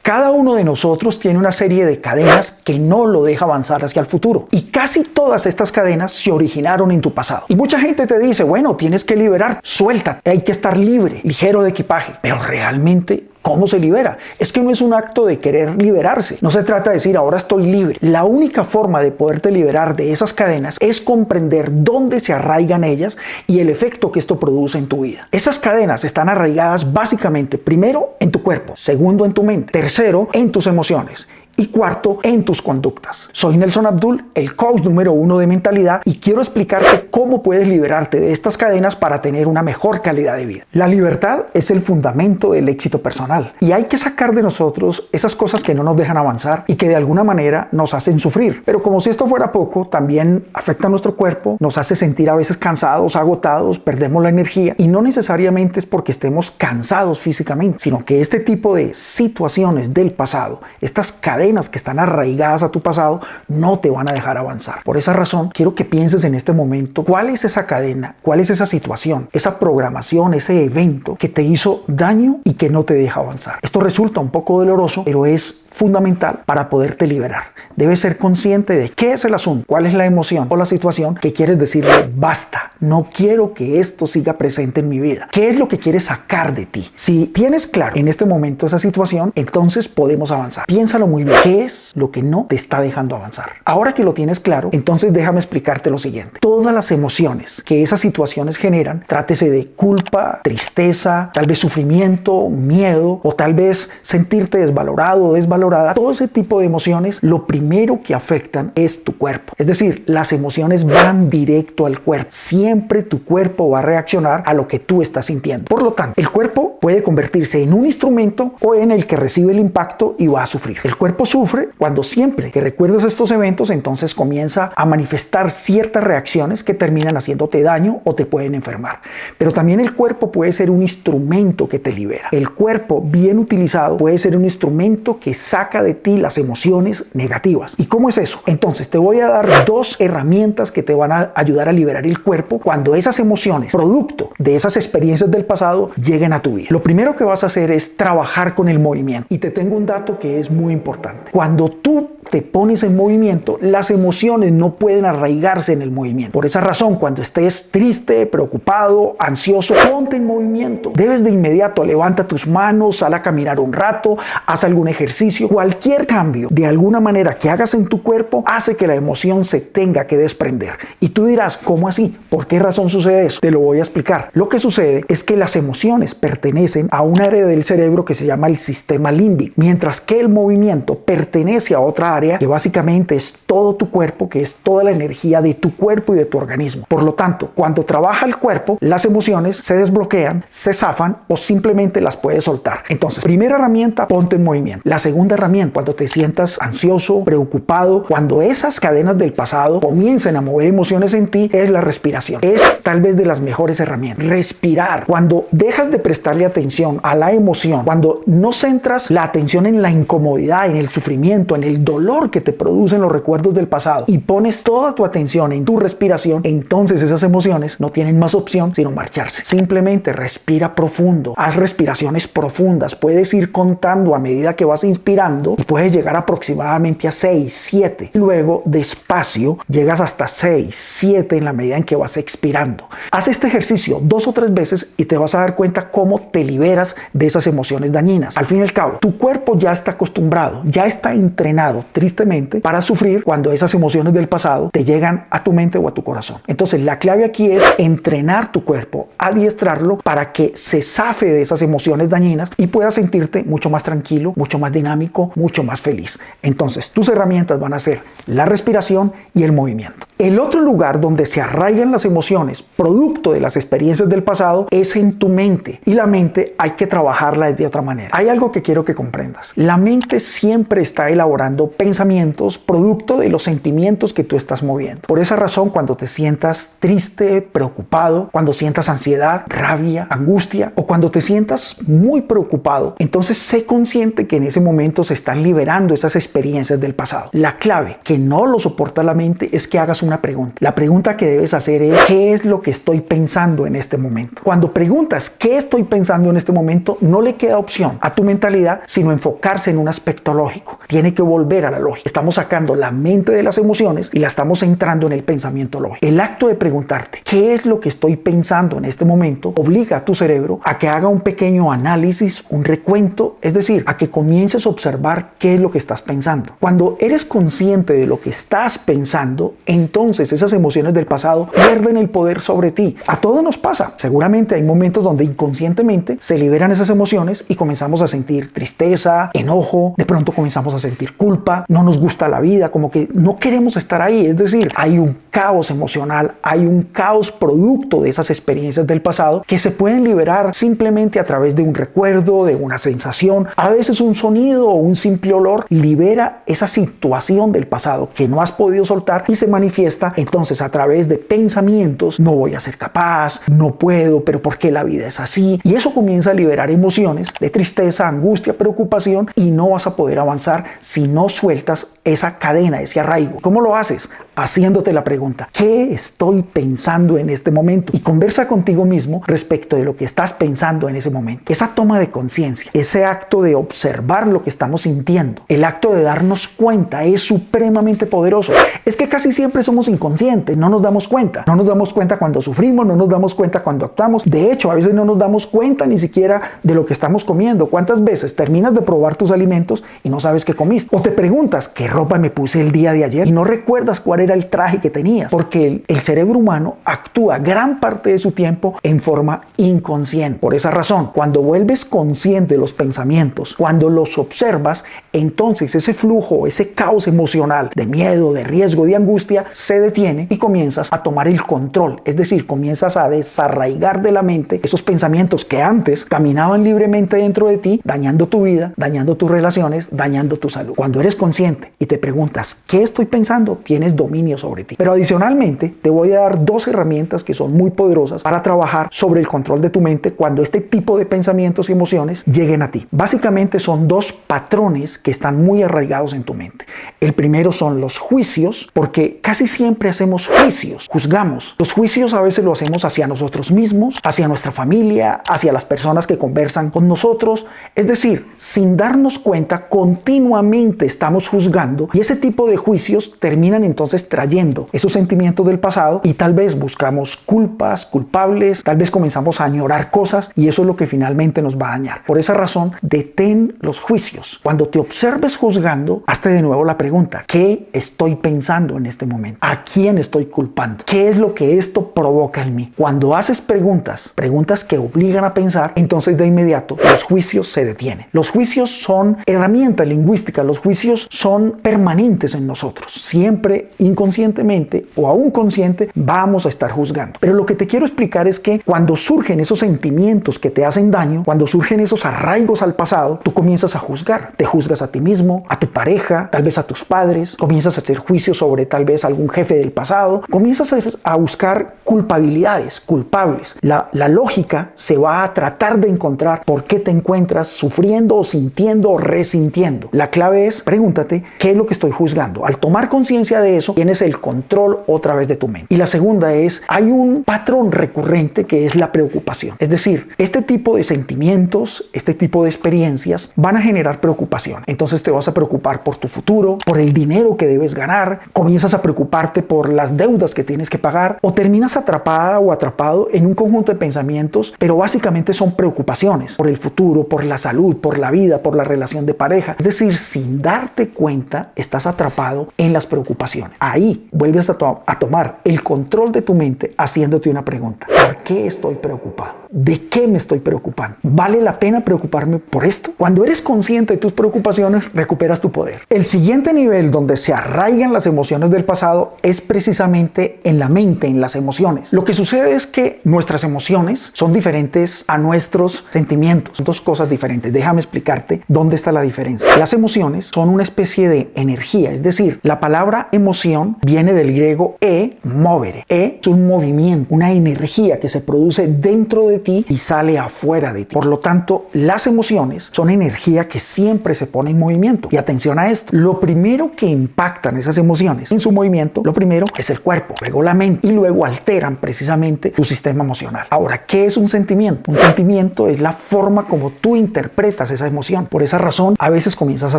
Cada uno de nosotros tiene una serie de cadenas que no lo deja avanzar hacia el futuro. Y casi todas estas cadenas se originaron en tu pasado. Y mucha gente te dice, bueno, tienes que liberar, suéltate, hay que estar libre, ligero de equipaje. Pero realmente, ¿cómo se libera? Es que no es un acto de querer liberarse. No se trata de decir, ahora estoy libre. La única forma de poderte liberar de esas cadenas es comprender dónde se arraigan ellas y el efecto que esto produce en tu vida. Esas cadenas están arraigadas básicamente, primero, en tu cuerpo, segundo, en tu mente, tercero, en tus emociones, y cuarto, en tus conductas. Soy Nelson Abdul, el coach número 1 de mentalidad, y quiero explicarte cómo puedes liberarte de estas cadenas para tener una mejor calidad de vida. La libertad es el fundamento del éxito personal y hay que sacar de nosotros esas cosas que no nos dejan avanzar y que de alguna manera nos hacen sufrir. Pero como si esto fuera poco, también afecta a nuestro cuerpo, nos hace sentir a veces cansados, agotados, perdemos la energía, y no necesariamente es porque estemos cansados físicamente, sino que este tipo de situaciones del pasado, estas cadenas que están arraigadas a tu pasado, no te van a dejar avanzar. Por esa razón, quiero que pienses en este momento cuál es esa cadena, cuál es esa situación, esa programación, ese evento que te hizo daño y que no te deja avanzar. Esto resulta un poco doloroso, pero es fundamental para poderte liberar. Debes ser consciente de qué es el asunto, cuál es la emoción o la situación que quieres decirle basta, no quiero que esto siga presente en mi vida. ¿Qué es lo que quieres sacar de ti? Si tienes claro en este momento esa situación, entonces podemos avanzar. Piénsalo muy bien. ¿Qué es lo que no te está dejando avanzar? Ahora que lo tienes claro, entonces déjame explicarte lo siguiente. Todas las emociones que esas situaciones generan, trátese de culpa, tristeza, tal vez sufrimiento, miedo o tal vez sentirte desvalorado o desvalorada, todo ese tipo de emociones, lo primero que afectan es tu cuerpo. Es decir, las emociones van directo al cuerpo. Siempre tu cuerpo va a reaccionar a lo que tú estás sintiendo. Por lo tanto, el cuerpo puede convertirse en un instrumento o en el que recibe el impacto y va a sufrir. El cuerpo sufre cuando siempre que recuerdas estos eventos, entonces comienza a manifestar ciertas reacciones que terminan haciéndote daño o te pueden enfermar. Pero también el cuerpo puede ser un instrumento que te libera. El cuerpo bien utilizado puede ser un instrumento que saca de ti las emociones negativas. ¿Y cómo es eso? Entonces te voy a dar dos herramientas que te van a ayudar a liberar el cuerpo cuando esas emociones, producto de esas experiencias del pasado, lleguen a tu vida. Lo primero que vas a hacer es trabajar con el movimiento. Y te tengo un dato que es muy importante. Cuando tú te pones en movimiento, las emociones no pueden arraigarse en el movimiento. Por esa razón, cuando estés triste, preocupado, ansioso, ponte en movimiento. Debes de inmediato, levanta tus manos, sal a caminar un rato, haz algún ejercicio. Cualquier cambio de alguna manera que hagas en tu cuerpo hace que la emoción se tenga que desprender. Y tú dirás, ¿cómo así? ¿Por qué razón sucede eso? Te lo voy a explicar. Lo que sucede es que las emociones pertenecen a un área del cerebro que se llama el sistema límbico, mientras que el movimiento pertenece a otra área que básicamente es todo tu cuerpo, que es toda la energía de tu cuerpo y de tu organismo. Por lo tanto, cuando trabaja el cuerpo, las emociones se desbloquean, se zafan o simplemente las puedes soltar. Entonces, primera herramienta, ponte en movimiento. La segunda herramienta, cuando te sientas ansioso, preocupado, cuando esas cadenas del pasado comiencen a mover emociones en ti, es la respiración. Es tal vez de las mejores herramientas. Respirar. Cuando dejas de prestarle atención a la emoción, cuando no centras la atención en la incomodidad, en el sufrimiento, en el dolor que te producen los recuerdos del pasado y pones toda tu atención en tu respiración, entonces esas emociones no tienen más opción sino marcharse. Simplemente respira profundo, haz respiraciones profundas, puedes ir contando a medida que vas inspirando y puedes llegar aproximadamente a 6, 7. Luego, despacio, llegas hasta 6, 7 en la medida en que vas expirando. Haz este ejercicio 2 o 3 veces y te vas a dar cuenta cómo te liberas de esas emociones dañinas. Al fin y al cabo, tu cuerpo ya está acostumbrado, ya está entrenado, tristemente, para sufrir cuando esas emociones del pasado te llegan a tu mente o a tu corazón. Entonces, la clave aquí es entrenar tu cuerpo, adiestrarlo para que se zafe de esas emociones dañinas y puedas sentirte mucho más tranquilo, mucho más dinámico, mucho más feliz. Entonces, tus herramientas van a ser la respiración y el movimiento. El otro lugar donde se arraigan las emociones producto de las experiencias del pasado es en tu mente, y la mente hay que trabajarla de otra manera. Hay algo que quiero que comprendas. La mente siempre está elaborando pensamientos producto de los sentimientos que tú estás moviendo. Por esa razón, cuando te sientas triste, preocupado, cuando sientas ansiedad, rabia, angustia o cuando te sientas muy preocupado, entonces sé consciente que en ese momento se están liberando esas experiencias del pasado. La clave que no lo soporta la mente es que hagas un una pregunta. La pregunta que debes hacer es: ¿qué es lo que estoy pensando en este momento? Cuando preguntas ¿qué estoy pensando en este momento? No le queda opción a tu mentalidad sino enfocarse en un aspecto lógico. Tiene que volver a la lógica. Estamos sacando la mente de las emociones y la estamos centrando en el pensamiento lógico. El acto de preguntarte ¿qué es lo que estoy pensando en este momento? Obliga a tu cerebro a que haga un pequeño análisis, un recuento, es decir, a que comiences a observar qué es lo que estás pensando. Cuando eres consciente de lo que estás pensando, entonces esas emociones del pasado pierden el poder sobre ti. A todos nos pasa. Seguramente hay momentos donde inconscientemente se liberan esas emociones y comenzamos a sentir tristeza, enojo, de pronto comenzamos a sentir culpa, no nos gusta la vida, como que no queremos estar ahí. Es decir, hay un caos emocional, hay un caos producto de esas experiencias del pasado que se pueden liberar simplemente a través de un recuerdo, de una sensación, a veces un sonido o un simple olor libera esa situación del pasado que no has podido soltar y se manifiesta entonces a través de pensamientos: no voy a ser capaz, no puedo, pero ¿por qué la vida es así? Y eso comienza a liberar emociones de tristeza, angustia, preocupación, y no vas a poder avanzar si no sueltas esa cadena, ese arraigo. ¿Cómo lo haces? Haciéndote la pregunta: ¿qué estoy pensando en este momento? Y conversa contigo mismo respecto de lo que estás pensando en ese momento. Esa toma de conciencia, ese acto de observar lo que estamos sintiendo, el acto de darnos cuenta es supremamente poderoso. Es que casi siempre somos inconscientes, no nos damos cuenta. No nos damos cuenta cuando sufrimos, no nos damos cuenta cuando actuamos. De hecho, a veces no nos damos cuenta ni siquiera de lo que estamos comiendo. ¿Cuántas veces terminas de probar tus alimentos y no sabes qué comiste? O te preguntas: ¿qué ropa me puse el día de ayer? Y no recuerdas cuál era el traje que tenías, porque el cerebro humano actúa gran parte de su tiempo en forma inconsciente. Por esa razón, cuando vuelves consciente de los pensamientos, cuando los observas, entonces ese flujo, ese caos emocional de miedo, de riesgo, de angustia se detiene y comienzas a tomar el control. Es decir, comienzas a desarraigar de la mente esos pensamientos que antes caminaban libremente dentro de ti, dañando tu vida, dañando tus relaciones, dañando tu salud. Cuando eres consciente y te preguntas ¿qué estoy pensando?, tienes dominio sobre ti. Pero adicionalmente te voy a dar dos herramientas que son muy poderosas para trabajar sobre el control de tu mente cuando este tipo de pensamientos y emociones lleguen a ti. Básicamente son dos patrones que están muy arraigados en tu mente. El primero son los juicios, porque casi siempre hacemos juicios, juzgamos. Los juicios a veces lo hacemos hacia nosotros mismos, hacia nuestra familia, hacia las personas que conversan con nosotros. Es decir, sin darnos cuenta, continuamente estamos juzgando, y ese tipo de juicios terminan entonces trayendo esos sentimientos del pasado y tal vez buscamos culpas, culpables, tal vez comenzamos a añorar cosas y eso es lo que finalmente nos va a dañar. Por esa razón, detén los juicios. Cuando te observes juzgando, hazte de nuevo la pregunta: ¿qué estoy pensando en este momento? ¿A quién estoy culpando? ¿Qué es lo que esto provoca en mí? Cuando haces preguntas que obligan a pensar, entonces de inmediato los juicios se detienen. Los juicios son herramientas lingüísticas, los juicios son permanentes en nosotros. Siempre inconscientemente o aún consciente vamos a estar juzgando. Pero lo que te quiero explicar es que cuando surgen esos sentimientos que te hacen daño, cuando surgen esos arraigos al pasado, tú comienzas a juzgar. Te juzgas a ti mismo, a tu pareja, tal vez a tus padres, comienzas a hacer juicios sobre tal vez algún jefe del pasado, comienzas a buscar culpabilidades, culpables. La lógica se va a tratar de encontrar por qué te encuentras sufriendo o sintiendo o resintiendo. La clave es: pregúntate ¿qué es lo que estoy juzgando? Al tomar conciencia de eso, tienes el control otra vez de tu mente. Y la segunda es: hay un patrón recurrente que es la preocupación. Es decir, este tipo de sentimientos, este tipo de experiencias van a generar preocupación. Entonces te vas a preocupar por tu futuro, por el dinero que debes ganar, comienzas a preocuparte por las deudas que tienes que pagar, o terminas atrapada o atrapado en un conjunto de pensamientos, pero básicamente son preocupaciones por el futuro, por la salud, por la vida, por la relación de pareja. Es decir, sin darte cuenta, estás atrapado en las preocupaciones. Ahí vuelves a tomar el control de tu mente haciéndote una pregunta: ¿por qué estoy preocupado? ¿De qué me estoy preocupando? ¿Vale la pena preocuparme por esto? Cuando eres consciente de tus preocupaciones, recuperas tu poder. El siguiente nivel donde se arraigan las emociones del pasado es precisamente en la mente, en las emociones. Lo que sucede es que nuestras emociones son diferentes a nuestros sentimientos. Son dos cosas diferentes. Déjame explicarte dónde está la diferencia. Las emociones son una especie de energía, es decir, la palabra emoción viene del griego movere. Es un movimiento, una energía que se produce dentro de de ti y sale afuera de ti. Por lo tanto, las emociones son energía que siempre se pone en movimiento. Y atención a esto, lo primero que impactan esas emociones en su movimiento, lo primero es el cuerpo, luego la mente y luego alteran precisamente tu sistema emocional. Ahora, ¿qué es un sentimiento? Un sentimiento es la forma como tú interpretas esa emoción. Por esa razón, a veces comienzas a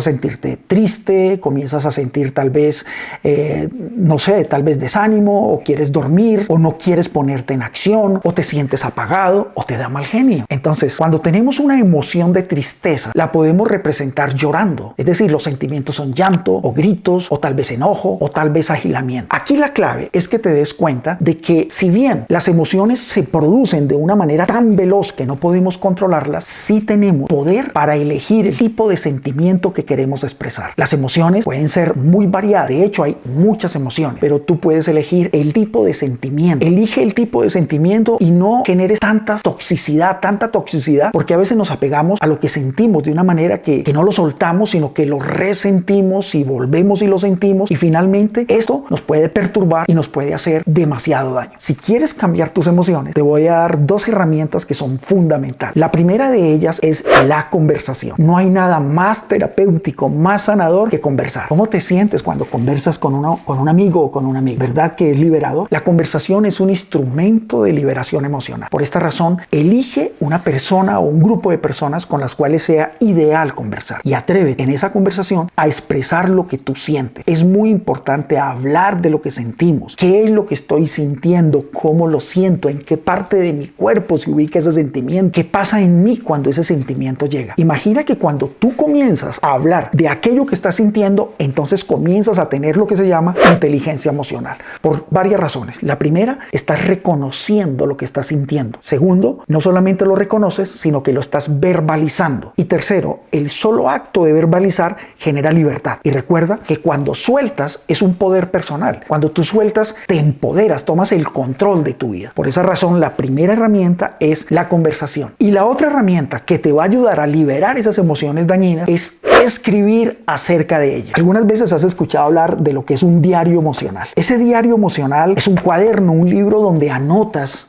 sentirte triste, comienzas a sentir tal vez, no sé, tal vez desánimo, o quieres dormir, o no quieres ponerte en acción, o te sientes apagado, o te da mal genio. Entonces, cuando tenemos una emoción de tristeza, la podemos representar llorando. Es decir, los sentimientos son llanto, o gritos, o tal vez enojo, o tal vez agilamiento. Aquí la clave es que te des cuenta de que si bien las emociones se producen de una manera tan veloz que no podemos controlarlas, sí tenemos poder para elegir el tipo de sentimiento que queremos expresar. Las emociones pueden ser muy variadas. De hecho, hay muchas emociones, pero tú puedes elegir el tipo de sentimiento. Elige el tipo de sentimiento y no generes tanta toxicidad, porque a veces nos apegamos a lo que sentimos de una manera que no lo soltamos, sino que lo resentimos y volvemos y lo sentimos, y finalmente esto nos puede perturbar y nos puede hacer demasiado daño. Si quieres cambiar tus emociones, te voy a dar dos herramientas que son fundamentales. La primera de ellas es la conversación. No hay nada más terapéutico, más sanador que conversar. ¿Cómo te sientes cuando conversas con un amigo o con una amiga? ¿Verdad que es liberador? La conversación es un instrumento de liberación emocional. Por esta razón, elige una persona o un grupo de personas con las cuales sea ideal conversar y atrévete en esa conversación a expresar lo que tú sientes. Es muy importante hablar de lo que sentimos. ¿Qué es lo que estoy sintiendo? ¿Cómo lo siento? ¿En qué parte de mi cuerpo se ubica ese sentimiento? ¿Qué pasa en mí cuando ese sentimiento llega? Imagina que cuando tú comienzas a hablar de aquello que estás sintiendo, entonces comienzas a tener lo que se llama inteligencia emocional. Por varias razones. La primera, estás reconociendo lo que estás sintiendo. Segundo, no solamente lo reconoces, sino que lo estás verbalizando. Y tercero, el solo acto de verbalizar genera libertad. Y recuerda que cuando sueltas es un poder personal. Cuando tú sueltas, te empoderas, tomas el control de tu vida. Por esa razón, la primera herramienta es la conversación. Y la otra herramienta que te va a ayudar a liberar esas emociones dañinas es escribir acerca de ellas. Algunas veces has escuchado hablar de lo que es un diario emocional. Ese diario emocional es un cuaderno, un libro donde anotas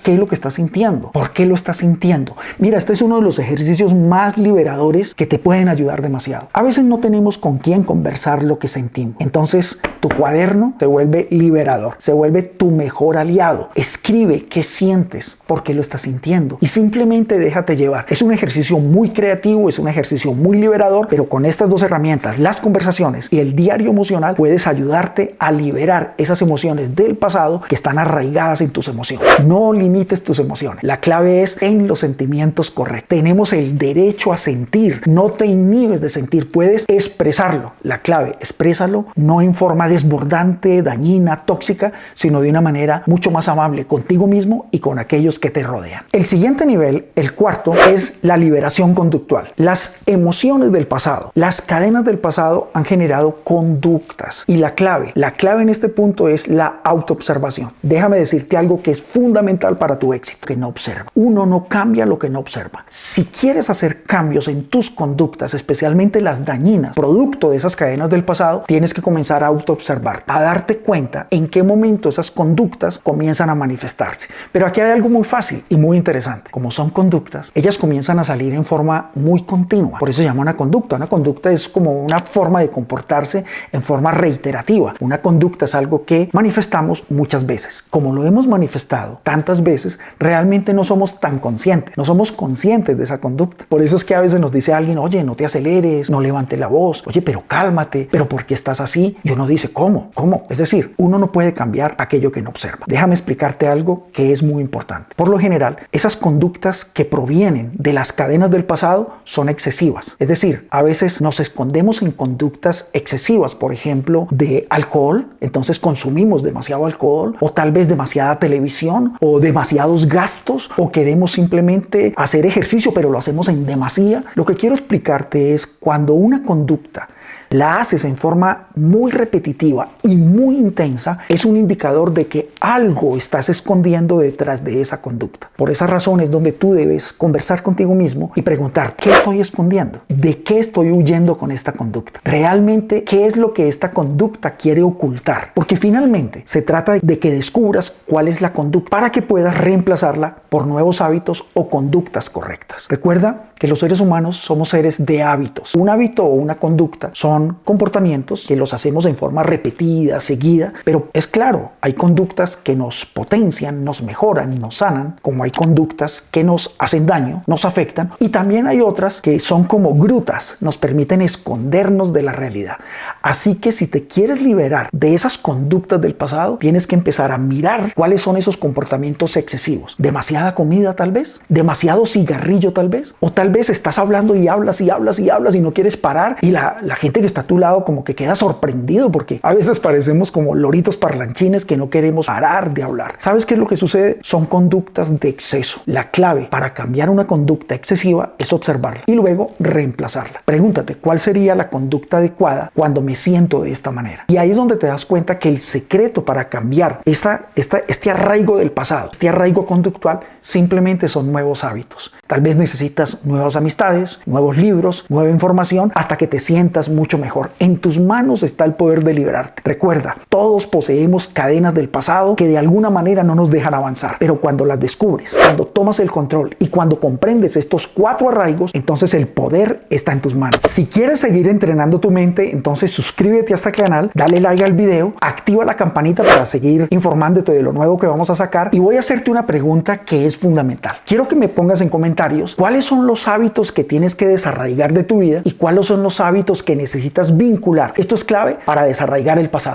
qué es lo que estás sintiendo, por qué lo estás sintiendo. Mira, este es uno de los ejercicios más liberadores que te pueden ayudar demasiado. A veces no tenemos con quién conversar lo que sentimos. Entonces, tu cuaderno se vuelve liberador, se vuelve tu mejor aliado. Escribe qué sientes, por qué lo estás sintiendo y simplemente déjate llevar. Es un ejercicio muy creativo, es un ejercicio muy liberador, pero con estas dos herramientas, las conversaciones y el diario emocional, puedes ayudarte a liberar esas emociones del pasado que están arraigadas en tus emociones. No limites tus emociones. La clave es en los sentimientos correctos. Tenemos el derecho a sentir. No te inhibes de sentir. Puedes expresarlo. La clave, exprésalo no en forma desbordante, dañina, tóxica, sino de una manera mucho más amable contigo mismo y con aquellos que te rodean. El siguiente nivel, el cuarto, es la liberación conductual. Las emociones del pasado, las cadenas del pasado han generado conductas. Y la clave en este punto es la autoobservación. Déjame decirte algo que es fundamental para tu éxito, que no observa. Uno no cambia lo que no observa. Si quieres hacer cambios en tus conductas, especialmente las dañinas, producto de esas cadenas del pasado, tienes que comenzar a autoobservar, a darte cuenta en qué momento esas conductas comienzan a manifestarse. Pero aquí hay algo muy fácil y muy interesante. Como son conductas, ellas comienzan a salir en forma muy continua. Por eso se llama una conducta. Una conducta es como una forma de comportarse en forma reiterativa. Una conducta es algo que manifestamos muchas veces. Como lo hemos manifestado tantas veces, realmente no somos tan conscientes. No somos conscientes de esa conducta. Por eso es que a veces nos dice alguien, oye, no te aceleres, no levantes la voz, oye, pero cálmate, pero ¿por qué estás así? Y uno dice, ¿cómo? Es decir, uno no puede cambiar aquello que no observa. Déjame explicarte algo que es muy importante. Por lo general, esas conductas que provienen de las cadenas del pasado son excesivas. Es decir, a veces nos escondemos en conductas excesivas, por ejemplo, de alcohol, entonces consumimos demasiado alcohol, o tal vez demasiada televisión, o demasiados gastos, o queremos simplemente hacer ejercicio, pero lo hacemos en demasía. Lo que quiero explicarte es cuando una conducta la haces en forma muy repetitiva y muy intensa, es un indicador de que algo estás escondiendo detrás de esa conducta. Por esa razón es donde tú debes conversar contigo mismo y preguntar, ¿qué estoy escondiendo? ¿De qué estoy huyendo con esta conducta? ¿Realmente qué es lo que esta conducta quiere ocultar? Porque finalmente se trata de que descubras cuál es la conducta para que puedas reemplazarla por nuevos hábitos o conductas correctas. Recuerda que los seres humanos somos seres de hábitos. Un hábito o una conducta son comportamientos que los hacemos en forma repetida, seguida, pero es claro, hay conductas que nos potencian, nos mejoran y nos sanan, como hay conductas que nos hacen daño, nos afectan, y también hay otras que son como grutas, nos permiten escondernos de la realidad. Así que si te quieres liberar de esas conductas del pasado, tienes que empezar a mirar cuáles son esos comportamientos excesivos. ¿Demasiada comida tal vez? ¿Demasiado cigarrillo tal vez? ¿O tal vez estás hablando y hablas y hablas y hablas y no quieres parar y la gente que está a tu lado como que queda sorprendido porque a veces parecemos como loritos parlanchines que no queremos parar de hablar? ¿Sabes qué es lo que sucede? Son conductas de exceso. La clave para cambiar una conducta excesiva es observarla y luego reemplazarla. Pregúntate, ¿cuál sería la conducta adecuada cuando me siento de esta manera? Y ahí es donde te das cuenta que el secreto para cambiar este arraigo del pasado, este arraigo conductual, simplemente son nuevos hábitos. Tal vez necesitas nuevas amistades, nuevos libros, nueva información, hasta que te sientas mucho mejor. En tus manos está el poder de liberarte. Recuerda, todos poseemos cadenas del pasado que de alguna manera no nos dejan avanzar. Pero cuando las descubres, cuando tomas el control y cuando comprendes estos 4 arraigos, entonces el poder está en tus manos. Si quieres seguir entrenando tu mente, entonces suscríbete a este canal, dale like al video, activa la campanita para seguir informándote de lo nuevo que vamos a sacar, y voy a hacerte una pregunta que es fundamental. Quiero que me pongas en comentarios cuáles son los hábitos que tienes que desarraigar de tu vida y cuáles son los hábitos que necesitas vincular. Esto es clave para desarraigar el pasado.